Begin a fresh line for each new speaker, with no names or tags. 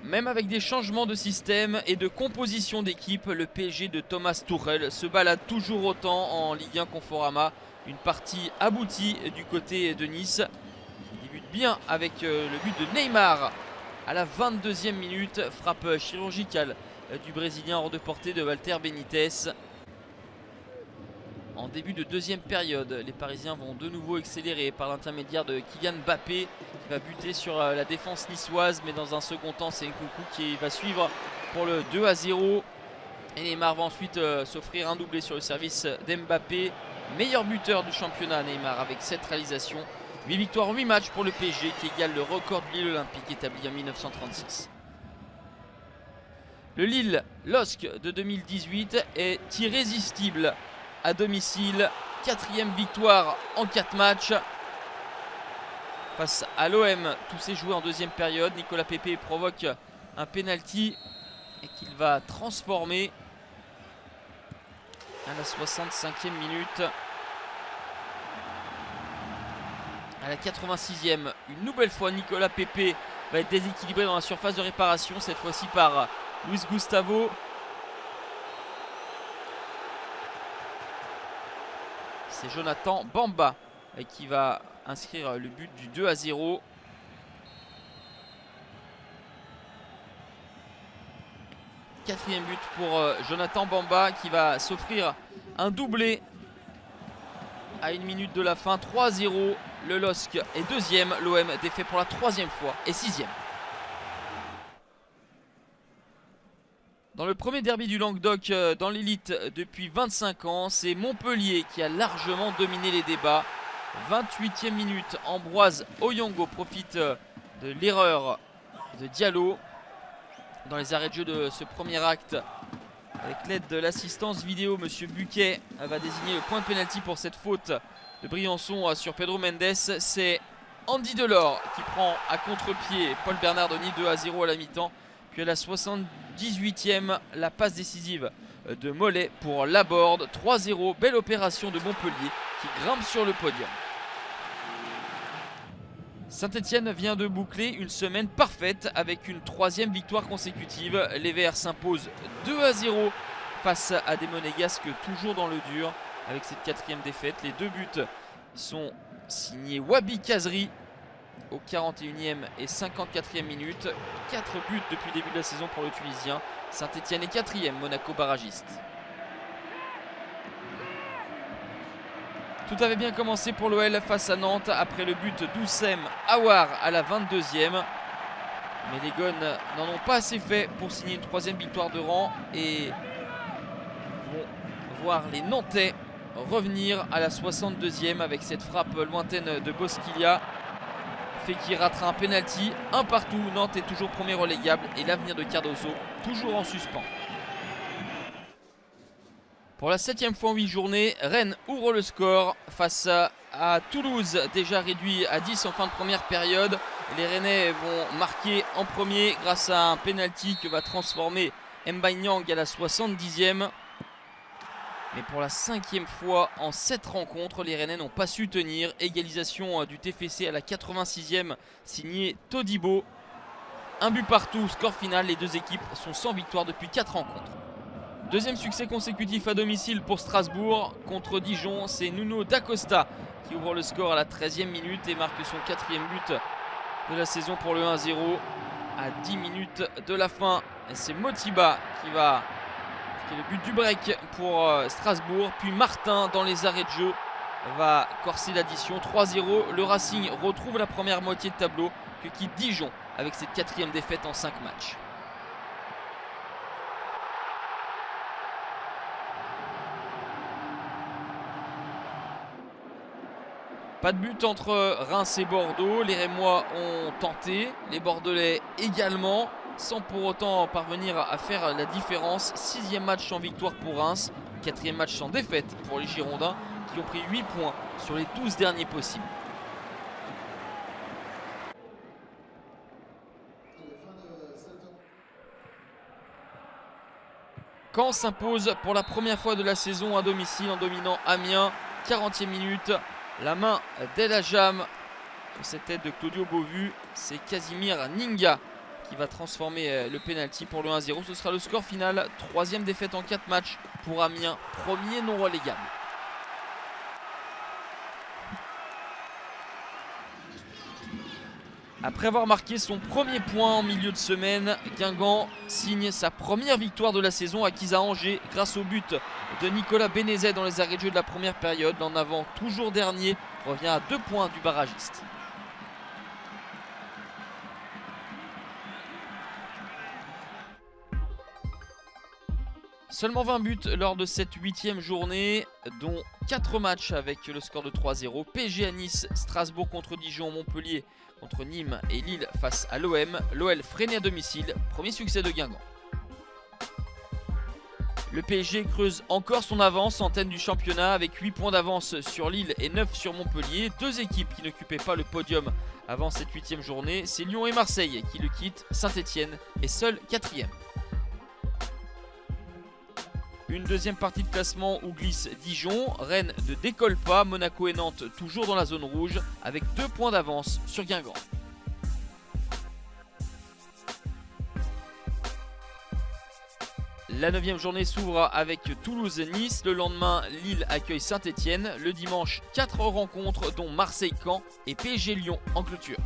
Même avec des changements de système et de composition d'équipe, le PSG de Thomas Tuchel se balade toujours autant en Ligue 1 Conforama. Une partie aboutie du côté de Nice. Il débute bien avec le but de Neymar à la 22e minute. Frappe chirurgicale du Brésilien hors de portée de Walter Benitez. En début de deuxième période, les Parisiens vont de nouveau accélérer par l'intermédiaire de Kylian Mbappé qui va buter sur la défense niçoise, mais dans un second temps c'est Nkunku qui va suivre pour le 2-0 et Neymar va ensuite s'offrir un doublé sur le service d'Mbappé. Meilleur buteur du championnat Neymar avec 7 réalisations. 8 victoires, 8 matchs pour le PSG qui égale le record de Lille Olympique établi en 1936. Le Lille LOSC de 2018 est irrésistible à domicile. 4e victoire en 4 matchs. Face à l'OM, tout s'est joué en deuxième période. Nicolas Pepe provoque un penalty et qu'il va transformer à la 65e minute. À la 86e, une nouvelle fois, Nicolas Pepe va être déséquilibré dans la surface de réparation, cette fois-ci par Luis Gustavo. C'est Jonathan Bamba qui va inscrire le but du 2-0. Quatrième but pour Jonathan Bamba qui va s'offrir un doublé à 1 minute de la fin. 3-0. Le LOSC est deuxième. L'OM défait pour la 3e fois et 6e. Dans le premier derby du Languedoc dans l'élite depuis 25 ans, c'est Montpellier qui a largement dominé les débats. 28e minute, Ambroise Oyongo profite de l'erreur de Diallo. Dans les arrêts de jeu de ce premier acte, avec l'aide de l'assistance vidéo, Monsieur Buquet va désigner le point de pénalty pour cette faute de Briançon sur Pedro Mendes. C'est Andy Delors qui prend à contre-pied Paul Bernard Denis. 2-0 à la mi-temps. Puis à la 78e, la passe décisive de Mollet pour Laborde. 3-0, belle opération de Montpellier qui grimpe sur le podium. Saint-Etienne vient de boucler une semaine parfaite avec une 3e victoire consécutive. Les Verts s'imposent 2-0 face à des Monégasques toujours dans le dur avec cette 4e défaite. Les 2 buts sont signés Wabi Kazri au 41e et 54e minute. 4 buts depuis le début de la saison pour le Tunisien. Saint-Etienne est 4e, Monaco barragiste. Tout avait bien commencé pour l'OL face à Nantes après le but d'Oussem Aouar à la 22e. Mais les Gones n'en ont pas assez fait pour signer une 3e victoire de rang et vont voir les Nantais revenir à la 62e avec cette frappe lointaine de Bosquilla. Fekir ratera un penalty, un partout. Nantes est toujours premier relégable et l'avenir de Cardoso toujours en suspens. Pour la 7e fois en 8 journées, Rennes ouvre le score face à Toulouse, déjà réduit à 10 en fin de première période. Les Rennais vont marquer en premier grâce à un penalty que va transformer Mbaye Niang à la 70e. Mais pour la 5e fois en 7 rencontres, les Rennais n'ont pas su tenir. Égalisation du TFC à la 86e, signé Todibo. Un but partout, score final. Les deux équipes sont sans victoire depuis 4 rencontres. Deuxième succès consécutif à domicile pour Strasbourg contre Dijon. C'est Nuno Dacosta qui ouvre le score à la 13e minute et marque son 4e but de la saison pour le 1-0 à 10 minutes de la fin. C'est Motiba qui va marquer le but du break pour Strasbourg. Puis Martin dans les arrêts de jeu va corser l'addition. 3-0. Le Racing retrouve la première moitié de tableau que quitte Dijon avec cette 4e défaite en 5 matchs. Pas de but entre Reims et Bordeaux. Les Rémois ont tenté, les Bordelais également, sans pour autant parvenir à faire la différence. 6e match sans victoire pour Reims, 4e match sans défaite pour les Girondins qui ont pris 8 points sur les 12 derniers possibles. Caen s'impose pour la première fois de la saison à domicile en dominant Amiens. 40e minute. La main d'El Ajam sur cette tête de Claudio Beauvu. C'est Casimir Ninga qui va transformer le pénalty pour le 1-0. Ce sera le score final. 3e défaite en 4 matchs pour Amiens, premier non relégable. Après avoir marqué son premier point en milieu de semaine, Guingamp signe sa première victoire de la saison acquise à Angers grâce au but de Nicolas Bénézet dans les arrêts de jeu de la première période. L'en avant, toujours dernier, revient à 2 points du barragiste. Seulement 20 buts lors de cette 8e journée, dont 4 matchs avec le score de 3-0. PSG à Nice, Strasbourg contre Dijon, Montpellier contre Nîmes et Lille face à l'OM. L'OL freiné à domicile, premier succès de Guingamp. Le PSG creuse encore son avance en tête du championnat avec 8 points d'avance sur Lille et 9 sur Montpellier. 2 équipes qui n'occupaient pas le podium avant cette 8e journée, c'est Lyon et Marseille qui le quittent. Saint-Etienne est seul 4e. Une deuxième partie de classement où glisse Dijon. Rennes ne décolle pas. Monaco et Nantes toujours dans la zone rouge avec 2 points d'avance sur Guingamp. La 9e journée s'ouvre avec Toulouse-Nice. Le lendemain, Lille accueille Saint-Etienne. Le dimanche, 4 rencontres dont Marseille-Caen et PSG-Lyon en clôture.